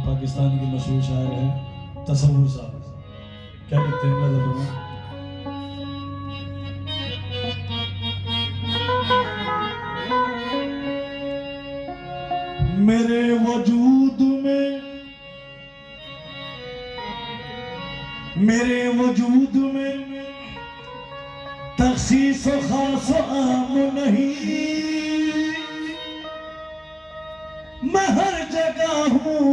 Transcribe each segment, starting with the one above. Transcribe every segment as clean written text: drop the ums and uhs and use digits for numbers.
पाकिस्तान के मशहूर शायर हैं तसव्वुर साहब। क्या लिखते हैं नज़र में? मेरे वजूद में तखसीस खास आम नहीं, मैं हर जगह हूँ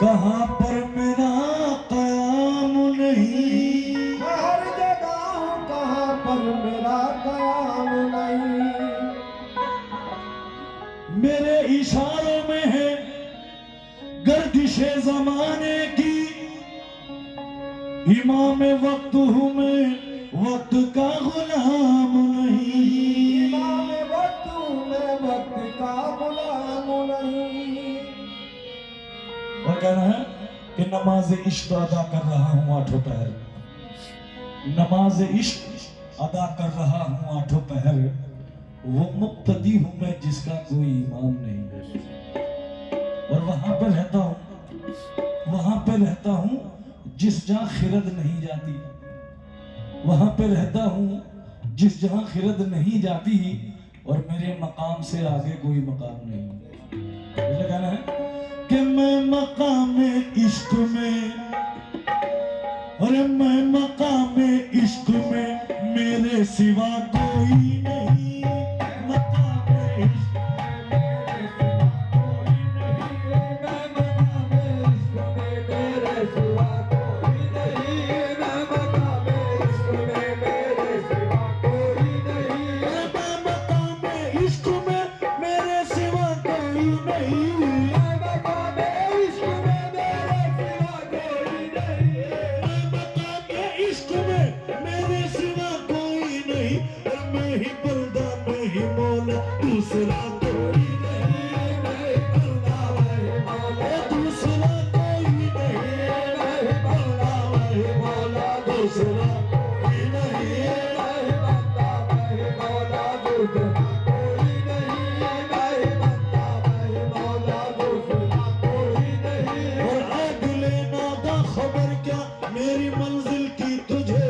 कहाँ पर मेरा क़याम नहीं। मैं हर जगह हूँ कहाँ पर मेरा क़याम नहीं। मेरे इशारों में है गर्दिशे ज़माने की, इमाम वक्त हूँ मैं वक्त का गुलाम नहीं। इमाम वक्त हूँ मैं वक्त का गुलाम नहीं। और कहना है कि नमाज इश्क अदा कर रहा हूँ आठों पहर, नमाज इश्क अदा कर रहा हूँ आठों पहर, वो मुक्तदी हूँ मैं जिसका कोई इमाम नहीं। और वहां पर रहता हूँ जिस जहाँ खिरद नहीं जाती, वहां पे रहता हूँ जिस जहाँ खिरद नहीं जाती, और मेरे मकाम से आगे कोई मकाम नहीं। कहना है कि मैं मकाम इश्क में, अरे मैं मकाम इश्क में मेरे सिवा कोई नहीं। मकाम इश्क दूसरा कोई नहीं, मैं बंदा वही मौला, दूसरा कोई नहीं, मैं बंदा वही मौला, दूसरा कोई नहीं, मैं बंदा वही मौला, दूसरा कोई नहीं, मैं बंदा वही मौला, दूसरा कोई नहीं। और आज लेना दा खबर क्या मेरी मंजिल की तुझे,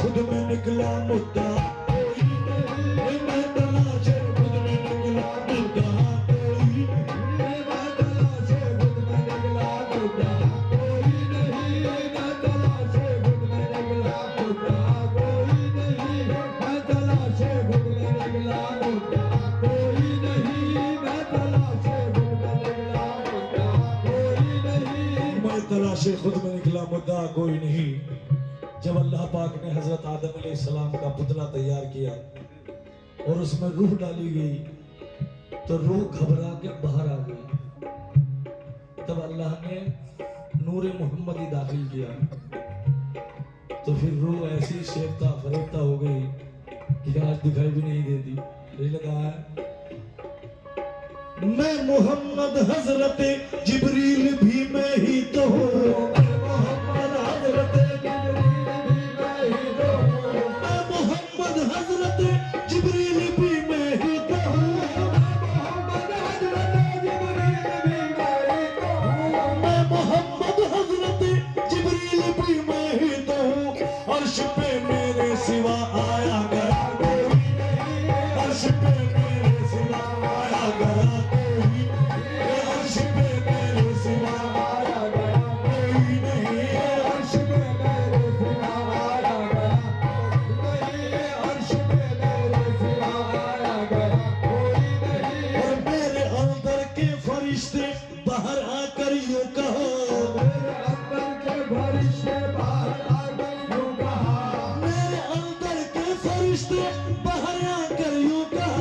खुद में निकला मुद्दा कोई नहीं, मैं तलाशे खुद में निकला मुद्दा कोई नहीं, मैं तलाशे खुद में निकला मुद्दा कोई नहीं, मैं तलाशे खुद में निकला मुद्दा कोई नहीं, मैं तलाशे खुद में निकला मुद्दा कोई नहीं, मैं तलाशे खुद में निकला मुद्दा कोई नहीं, मैं तलाशे खुद में निकला मुद्दा कोई नहीं। जब अल्लाह पाक ने हजरत आदम अलैहिस्सलाम का पुतला तैयार किया और उसमें रूह डाली गई, तो रूह घबरा के बाहर आ गई। तब अल्लाह ने नूर मोहम्मदी दाखिल किया, तो फिर रूह ऐसी शेरता फरेबता हो गई कि आज दिखाई भी नहीं देती। ये लगा है मैं मोहम्मद हजरत जिब्रील भी मैं ही तो हूँ, मोहम्मद हजरत जिब्रील भी मैं ही तो हूँ, मोहम्मद हजरत जिब्रील भी मैं ही तो हूँ, मैं मोहम्मद हजरत जिब्रील भी मैं ही तो हूँ। अर्श पे मेरे सिवा आया गया कोई नहीं, अर्श पे मेरे सिवा आया गया कोई नहीं, अर्श पे मेरे सिवा आया गया कोई नहीं, अर्श पे मेरे सिवा आया गया कोई नहीं, अर्श पे बाहर आकर यूं कहो, मेरे अंदर के फरिश्ते बाहर आकर यूं कहा, मेरे अंदर के फरिश्ते बाहर आकर यूं कहा,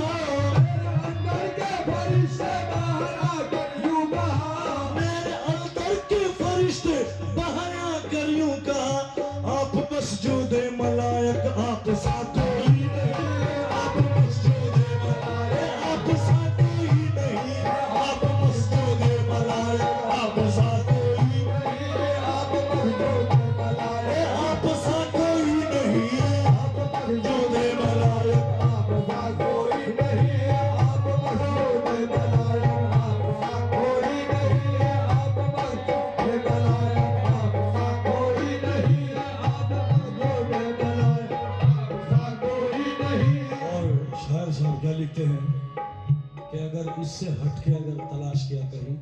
कोई नहीं आप मखलूक बनाया आपका कोई नहीं आप मखलूक बनाया आपका कोई नहीं आप मखलूक बनाया आपका कोई नहीं। और शायर साहब क्या लिखते हैं कि अगर इससे हटके अगर तलाश किया कहीं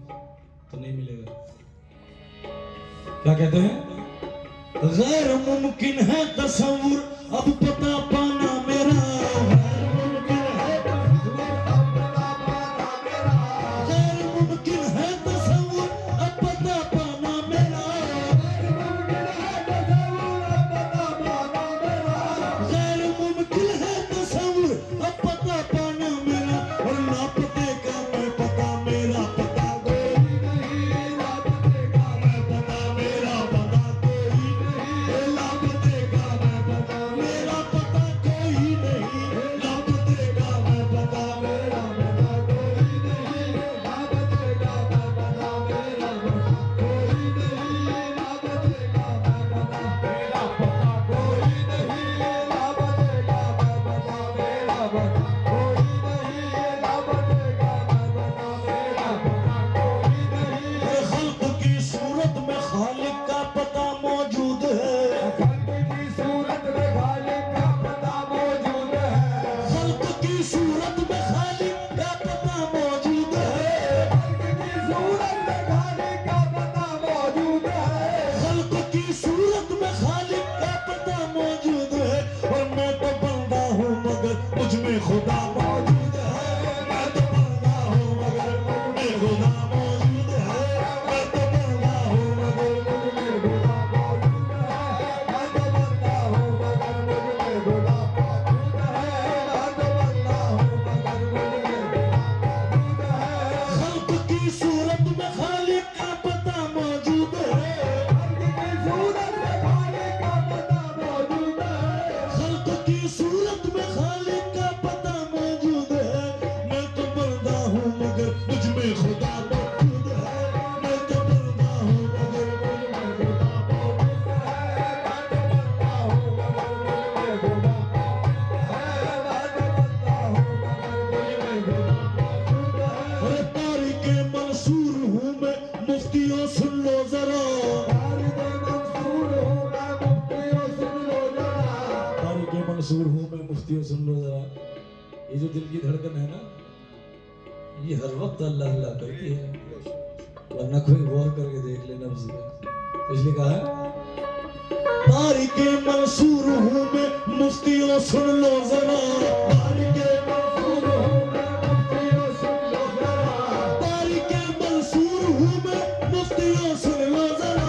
तो नहीं मिलेगा। क्या कहते हैं? गैर मुमकिन है तस्वुर अब पता पाना मेरा, गैर मुमकिन है तस्वुर अब पता पाना मेरा, गैर मुमकिन है तस्वुर अब पता पाना मेरा, गैर मुमकिन है तस्वुर अब पता पाना मेरा, गैर मुमकिन है तस्वुर अब पता पाना मेरा। और लापते का मैं पता मेरा पता कोई नहीं, लापते का मैं पता मेरा पता कोई नहीं, लापते का मैं पता मेरा पता कोई नहीं, लापते का मैं पता मेरा पता कोई नहीं, लापते का मैं पता मेरा पता कोई नहीं, लापते का मैं पता मेरा पता कोई नहीं, लापते का मैं पता मेरा पता कोई नहीं, लापते का मैं पता मेरा पता कोई नहीं। खल्क की सूरत में खालिक का पता मौजूद है, खल्क की सूरत में खालिक का पता मौजूद है, खल्क की सूरत में खालिक का पता मौजूद है, खल्क की सूरत में खालिक का पता मौजूद है, खल्क की सूरत में खालिक का पता मौजूद है। और मैं तो बंदा हूँ मगर मुझ में खुदा मौजूद है, मैं तो बंदा हूँ मगर मुझ में खुदा मौजूद है, मैं तो बंदा हूँ मगर मुझ में खुदा मौजूद है, मैं तो बंदा हूँ मगर मुझ में खुदा मौजूद है, मैं तो बंदा हूँ मगर मुझ में खुदा मौजूद है। खल्क की सूरत में खालिक का पता मौजूद है, खल्क की सूरत में खालिक का पता मौजूद है, खल्क की सूरत में खालिक का पता मौजूद है। मैं तो बंदा हूँ मगर मुझ में खुदा मौजूद है, मैं तो बंदा हूँ मगर मुझ में खुदा मौजूद है, मैं तो बंदा हूँ मगर मुझ में खुदा मौजूद है, मैं तो बंदा हूँ मगर मुझ में खुदा मौजूद है। अरे तारिक मंसूर हूँ मैं मुफ्तियों सुन लो जरा, तारिक मंसूर हूँ मैं मुफ्तियों सुन लो जरा, तारिक मंसूर हूँ मैं मुफ्तियों सुन लो जरा। ये जो दिल की धड़कन है ना, ये हर वक्त अल्लाह अल्लाह करती है, वरना कोई गौर करके देख लेना नफ्स में। इसलिए कहा है तारिक मंसूर हूँ मैं मुफ्तियों सुन लो जरा, तारिक मंसूर हूँ मैं मुफ्तियों सुन लो जरा, तारिक मंसूर हूँ मैं मुफ्तियों सुन लो जरा,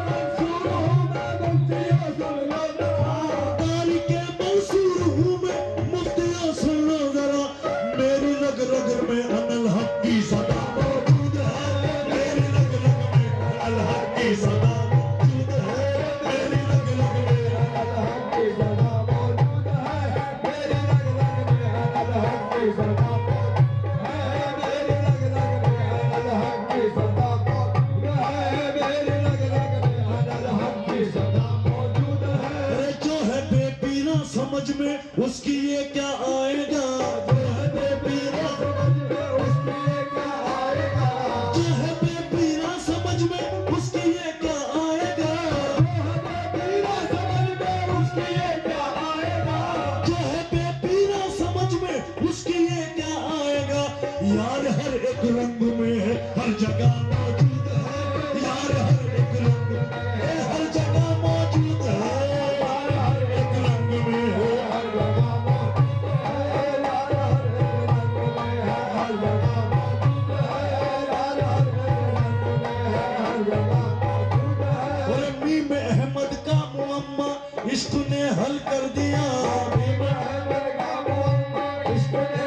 मंसूर हूँ मैं मुफ्तियों सुन लो जरा, तारिक मंसूर हूँ मैं मुफ्तियों सुन लो जरा। मेरी रग रग में अनल हक की सदा मौजूद है, मेरी रग रग में अनल हक की सदा मौजूद है, मेरी रग रग में अल्लाह की सदा मौजूद है, मेरी रग रग में अल्लाह की सदा मौजूद है, मेरी रग रग में अल्लाह की सदा मौजूद है, मेरी रग रग में अल्लाह की सदा मौजूद है। अरे जो है बेपीरा समझ में उसकी ये क्या आएगा, जो है बेपीरा समझ में उसकी ये क्या आएगा, जो है बेपीरा समझ में उसकी ये क्या आएगा, बेपीरा समझ में उसकी ये क्या आएगा, जो है बेपीरा समझ में उसकी ये क्या आएगा। यार हर एक रंग में है हर जगह मौजूद है, यार हर एक रंग में है हर जगह मौजूद है, यार हर एक रंग में है हर जगह मौजूद है, यार हर एक रंग में है हर जगह मौजूद है, यार हर एक रंग में है हर जगह मौजूद है। और मीम अहमद का मुअम्मा इश्क ने हल कर दिया, अहमद का मुअम्मा इश्क ने